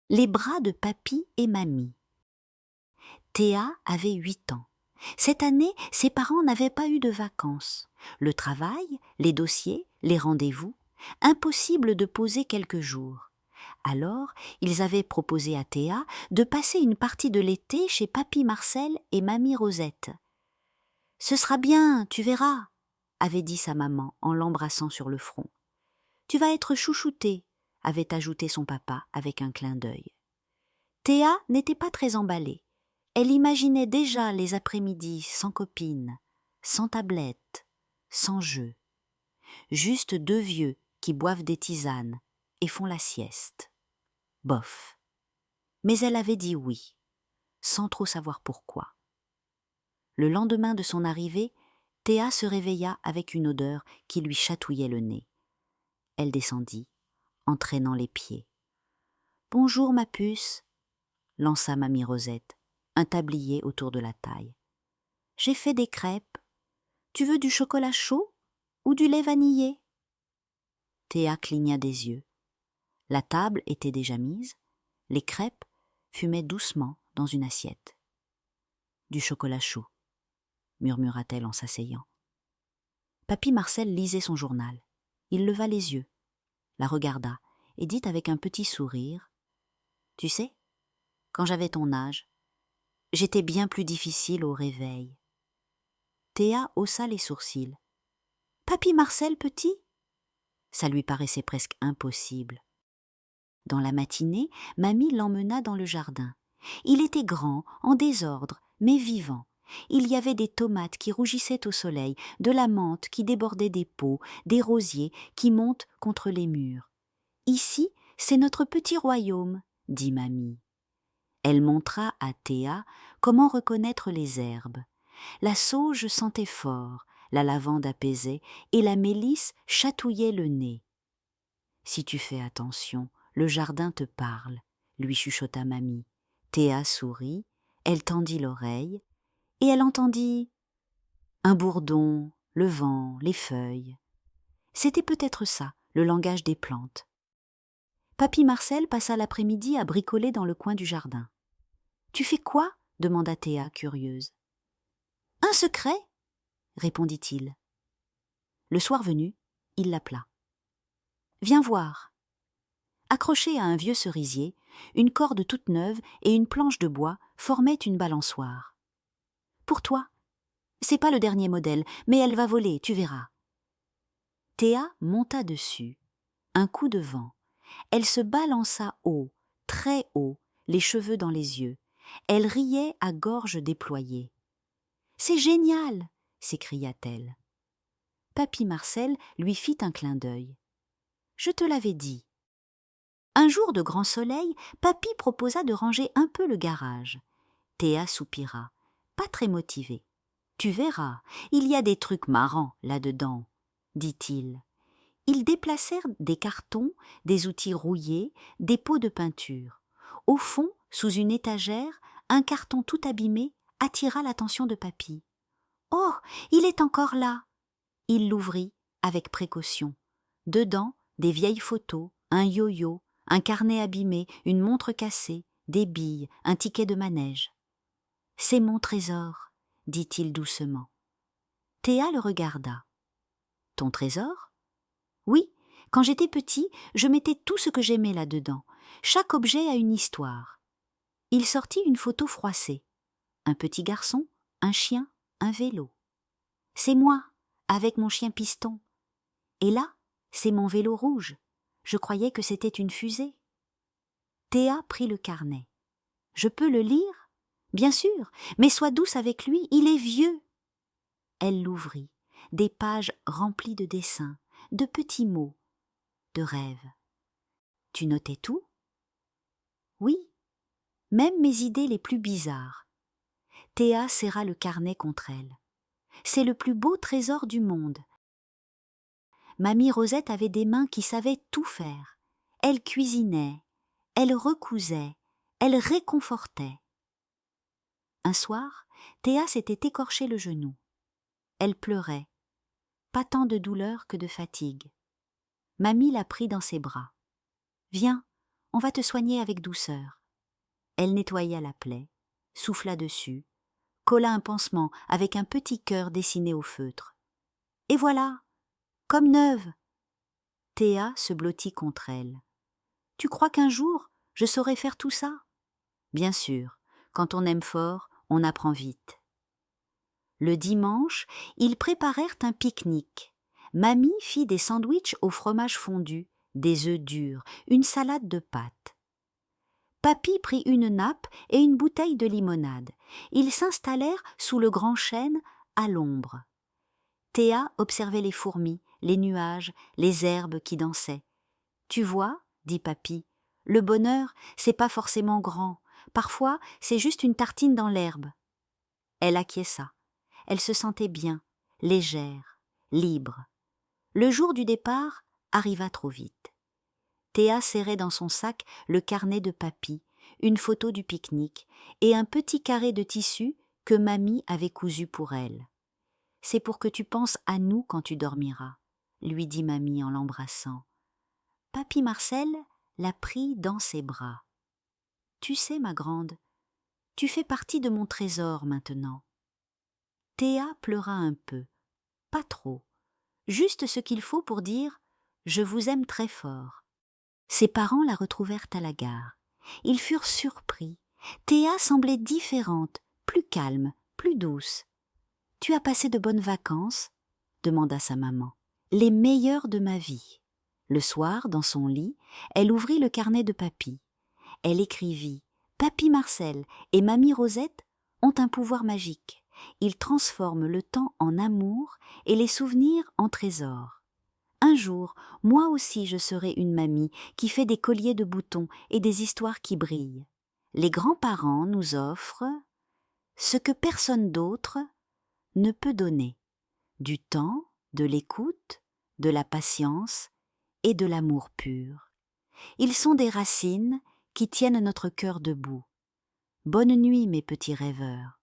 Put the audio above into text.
Les bras de papy et mamie. Théa avait 8 ans. Cette année, ses parents n'avaient pas eu de vacances. Le travail, les dossiers, les rendez-vous, impossible de poser quelques jours. Alors, ils avaient proposé à Théa de passer une partie de l'été chez papy Marcel et mamie Rosette. « Ce sera bien, tu verras », avait dit sa maman en l'embrassant sur le front. « Tu vas être chouchoutée », avait ajouté son papa avec un clin d'œil. Théa n'était pas très emballée. Elle imaginait déjà les après-midi sans copine, sans tablette, sans jeu. Juste 2 vieux qui boivent des tisanes et font la sieste. Bof. Mais elle avait dit oui, sans trop savoir pourquoi. Le lendemain de son arrivée, Théa se réveilla avec une odeur qui lui chatouillait le nez. Elle descendit, entraînant les pieds. « Bonjour, ma puce », lança mamie Rosette, un tablier autour de la taille. « J'ai fait des crêpes. Tu veux du chocolat chaud ou du lait vanillé ?» Théa cligna des yeux. La table était déjà mise, les crêpes fumaient doucement dans une assiette. « Du chocolat chaud », murmura-t-elle en s'asseyant. Papy Marcel lisait son journal. Il leva les yeux, la regarda et dit avec un petit sourire « Tu sais, quand j'avais ton âge, j'étais bien plus difficile au réveil. » Théa haussa les sourcils. « Papy Marcel, petit ?» Ça lui paraissait presque impossible. Dans la matinée, mamie l'emmena dans le jardin. Il était grand, en désordre, mais vivant. Il y avait des tomates qui rougissaient au soleil, de la menthe qui débordait des pots, des rosiers qui montent contre les murs. « Ici, c'est notre petit royaume, » dit mamie. Elle montra à Théa comment reconnaître les herbes. La sauge sentait fort, la lavande apaisait et la mélisse chatouillait le nez. « Si tu fais attention, le jardin te parle, » lui chuchota mamie. Théa sourit, elle tendit l'oreille, et elle entendit un bourdon, le vent, les feuilles. C'était peut-être ça, le langage des plantes. Papy Marcel passa l'après-midi à bricoler dans le coin du jardin. « Tu fais quoi ?» demanda Théa, curieuse. « Un secret ?» répondit-il. Le soir venu, il l'appela. « Viens voir. » Accrochée à un vieux cerisier, une corde toute neuve et une planche de bois formaient une balançoire. « Pour toi. C'est pas le dernier modèle, mais elle va voler, tu verras. » Théa monta dessus. Un coup de vent. Elle se balança haut, très haut, les cheveux dans les yeux. Elle riait à gorge déployée. « C'est génial !» s'écria-t-elle. Papy Marcel lui fit un clin d'œil. « Je te l'avais dit. » Un jour de grand soleil, papy proposa de ranger un peu le garage. Théa soupira, pas très motivée. « Tu verras, il y a des trucs marrants là-dedans, » dit-il. Ils déplacèrent des cartons, des outils rouillés, des pots de peinture. Au fond, sous une étagère, un carton tout abîmé attira l'attention de papy. « Oh, il est encore là !» Il l'ouvrit avec précaution. Dedans, des vieilles photos, un yo-yo, un carnet abîmé, une montre cassée, des billes, un ticket de manège. « C'est mon trésor », dit-il doucement. Théa le regarda. « Ton trésor ?» ?»« Oui, quand j'étais petit, je mettais tout ce que j'aimais là-dedans. Chaque objet a une histoire. » Il sortit une photo froissée. Un petit garçon, un chien, un vélo. « C'est moi, avec mon chien Piston. Et là, c'est mon vélo rouge. Je croyais que c'était une fusée. » Théa prit le carnet. « Je peux le lire ? » ?»« Bien sûr, mais sois douce avec lui, il est vieux. » Elle l'ouvrit, des pages remplies de dessins, de petits mots, de rêves. « Tu notais tout ? » ?»« Oui, même mes idées les plus bizarres. » Théa serra le carnet contre elle. « C'est le plus beau trésor du monde. » Mamie Rosette avait des mains qui savaient tout faire. Elle cuisinait, elle recousait, elle réconfortait. Un soir, Théa s'était écorché le genou. Elle pleurait, pas tant de douleur que de fatigue. Mamie la prit dans ses bras. « Viens, on va te soigner avec douceur. » Elle nettoya la plaie, souffla dessus, colla un pansement avec un petit cœur dessiné au feutre. « Et voilà, comme neuve !» Théa se blottit contre elle. « Tu crois qu'un jour, je saurai faire tout ça ?» Bien sûr, quand on aime fort, on apprend vite. Le dimanche, ils préparèrent un pique-nique. Mamie fit des sandwichs au fromage fondu, des œufs durs, une salade de pâtes. Papy prit une nappe et une bouteille de limonade. Ils s'installèrent sous le grand chêne, à l'ombre. Théa observait les fourmis, les nuages, les herbes qui dansaient. « Tu vois, dit Papy, le bonheur, c'est pas forcément grand. Parfois, c'est juste une tartine dans l'herbe. » Elle acquiesça. Elle se sentait bien, légère, libre. Le jour du départ arriva trop vite. Théa serrait dans son sac le carnet de Papy, une photo du pique-nique et un petit carré de tissu que Mamie avait cousu pour elle. « C'est pour que tu penses à nous quand tu dormiras, » lui dit Mamie en l'embrassant. Papy Marcel la prit dans ses bras. « Tu sais, ma grande, tu fais partie de mon trésor maintenant. » Théa pleura un peu, pas trop, juste ce qu'il faut pour dire « Je vous aime très fort ». Ses parents la retrouvèrent à la gare. Ils furent surpris. Théa semblait différente, plus calme, plus douce. « Tu as passé de bonnes vacances ?» demanda sa maman. « Les meilleures de ma vie. » Le soir, dans son lit, elle ouvrit le carnet de Papy. Elle écrivit « Papy Marcel et Mamie Rosette ont un pouvoir magique. Ils transforment le temps en amour et les souvenirs en trésors. Un jour, moi aussi je serai une mamie qui fait des colliers de boutons et des histoires qui brillent. Les grands-parents nous offrent ce que personne d'autre ne peut donner, du temps, de l'écoute, de la patience et de l'amour pur. Ils sont des racines qui tiennent notre cœur debout. Bonne nuit, mes petits rêveurs.